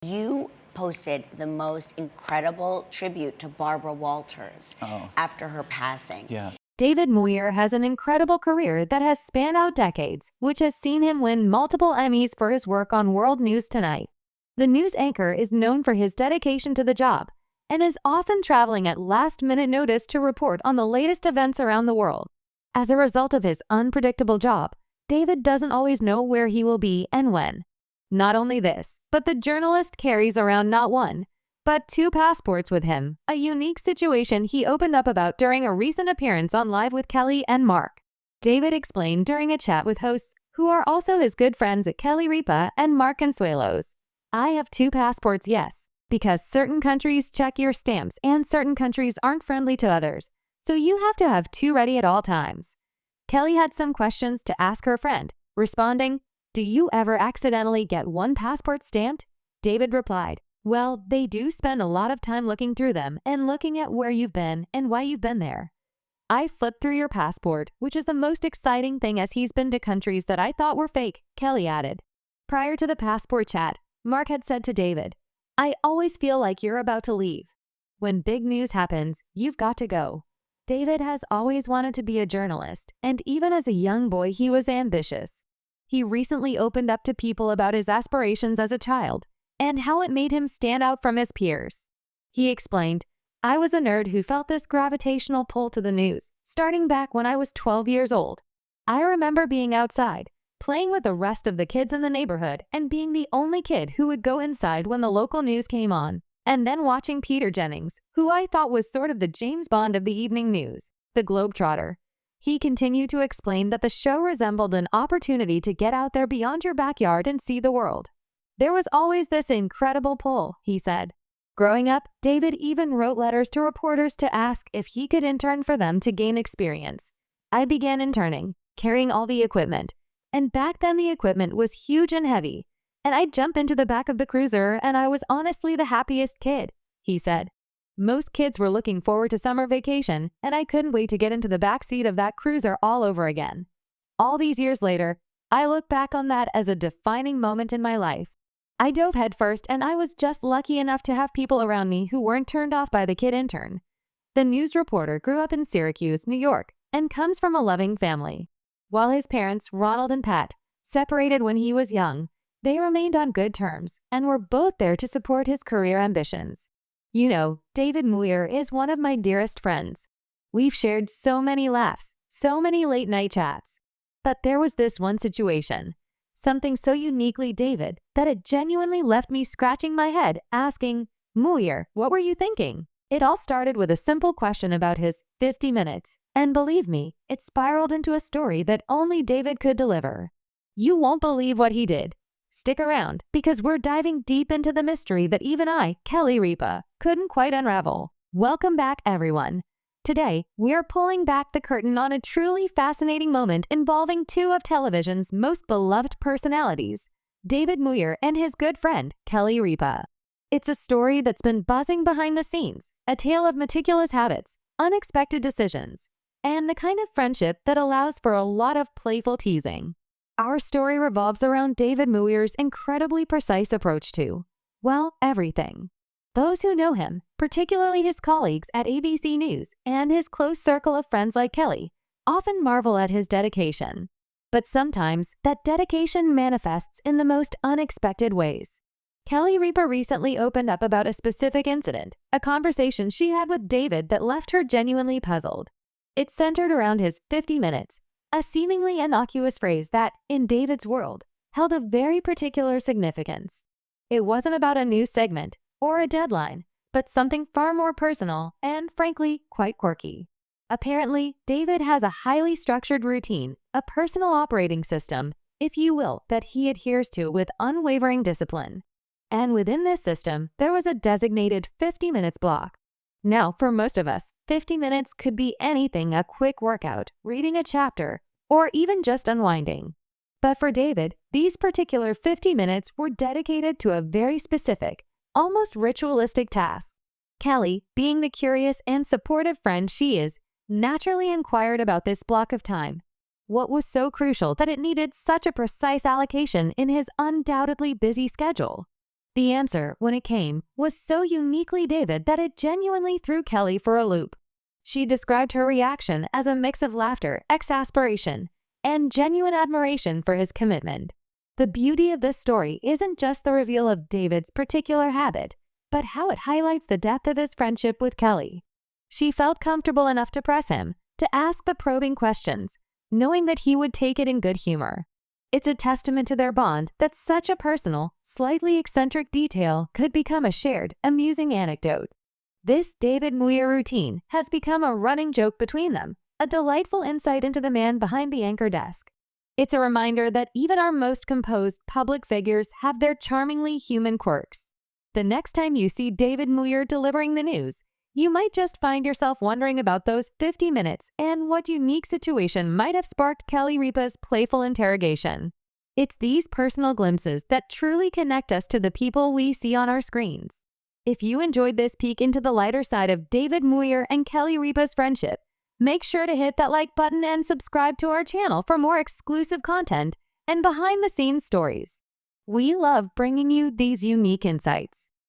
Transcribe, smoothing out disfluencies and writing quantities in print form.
You posted the most incredible tribute to Barbara Walters after her passing. Yeah. David Muir has an incredible career that has spanned out decades, which has seen him win multiple Emmys for his work on World News Tonight. The news anchor is known for his dedication to the job and is often traveling at last-minute notice to report on the latest events around the world. As a result of his unpredictable job, David doesn't always know where he will be and when. Not only this, but the journalist carries around not one, but two passports with him, a unique situation he opened up about during a recent appearance on Live with Kelly and Mark. David explained during a chat with hosts, who are also his good friends at Kelly Ripa and Mark Consuelos. I have two passports, yes, because certain countries check your stamps and certain countries aren't friendly to others, so you have to have two ready at all times. Kelly had some questions to ask her friend, responding, "Do you ever accidentally get one passport stamped?" David replied, "Well, they do spend a lot of time looking through them and looking at where you've been and why you've been there. I flipped through your passport, which is the most exciting thing as he's been to countries that I thought were fake," Kelly added. Prior to the passport chat, Mark had said to David, "I always feel like you're about to leave. When big news happens, you've got to go." David has always wanted to be a journalist, and even as a young boy, he was ambitious. He recently opened up to people about his aspirations as a child and how it made him stand out from his peers. He explained, "I was a nerd who felt this gravitational pull to the news, starting back when I was 12 years old. I remember being outside, playing with the rest of the kids in the neighborhood and being the only kid who would go inside when the local news came on, and then watching Peter Jennings, who I thought was sort of the James Bond of the evening news, the Globetrotter." He continued to explain that the show resembled an opportunity to get out there beyond your backyard and see the world. "There was always this incredible pull," he said. Growing up, David even wrote letters to reporters to ask if he could intern for them to gain experience. "I began interning, carrying all the equipment. And back then the equipment was huge and heavy. And I'd jump into the back of the cruiser and I was honestly the happiest kid," he said. "Most kids were looking forward to summer vacation, and I couldn't wait to get into the back seat of that cruiser all over again. All these years later, I look back on that as a defining moment in my life. I dove headfirst and I was just lucky enough to have people around me who weren't turned off by the kid intern." The news reporter grew up in Syracuse, New York, and comes from a loving family. While his parents, Ronald and Pat, separated when he was young, they remained on good terms and were both there to support his career ambitions. "You know, David Muir is one of my dearest friends. We've shared so many laughs, so many late-night chats. But there was this one situation, something so uniquely David, that it genuinely left me scratching my head, asking, 'Muir, what were you thinking?' It all started with a simple question about his 50 minutes. And believe me, it spiraled into a story that only David could deliver. You won't believe what he did. Stick around, because we're diving deep into the mystery that even I, Kelly Ripa, couldn't quite unravel." Welcome back, everyone. Today, we are pulling back the curtain on a truly fascinating moment involving two of television's most beloved personalities, David Muir and his good friend, Kelly Ripa. It's a story that's been buzzing behind the scenes, a tale of meticulous habits, unexpected decisions, and the kind of friendship that allows for a lot of playful teasing. Our story revolves around David Muir's incredibly precise approach to, well, everything. Those who know him, particularly his colleagues at ABC News and his close circle of friends like Kelly, often marvel at his dedication. But sometimes, that dedication manifests in the most unexpected ways. Kelly Ripa recently opened up about a specific incident, a conversation she had with David that left her genuinely puzzled. It centered around his 50 minutes, a seemingly innocuous phrase that, in David's world, held a very particular significance. It wasn't about a news segment or a deadline, but something far more personal and, frankly, quite quirky. Apparently, David has a highly structured routine, a personal operating system, if you will, that he adheres to with unwavering discipline. And within this system, there was a designated 50 minutes block. Now, for most of us, 50 minutes could be anything: a quick workout, reading a chapter, or even just unwinding. But for David, these particular 50 minutes were dedicated to a very specific, almost ritualistic task. Kelly, being the curious and supportive friend she is, naturally inquired about this block of time. What was so crucial that it needed such a precise allocation in his undoubtedly busy schedule? The answer, when it came, was so uniquely David that it genuinely threw Kelly for a loop. She described her reaction as a mix of laughter, exasperation, and genuine admiration for his commitment. The beauty of this story isn't just the reveal of David's particular habit, but how it highlights the depth of his friendship with Kelly. She felt comfortable enough to press him, to ask the probing questions, knowing that he would take it in good humor. It's a testament to their bond that such a personal, slightly eccentric detail could become a shared, amusing anecdote. This David Muir routine has become a running joke between them, a delightful insight into the man behind the anchor desk. It's a reminder that even our most composed public figures have their charmingly human quirks. The next time you see David Muir delivering the news, you might just find yourself wondering about those 50 minutes and what unique situation might have sparked Kelly Ripa's playful interrogation. It's these personal glimpses that truly connect us to the people we see on our screens. If you enjoyed this peek into the lighter side of David Muir and Kelly Ripa's friendship, make sure to hit that like button and subscribe to our channel for more exclusive content and behind-the-scenes stories. We love bringing you these unique insights.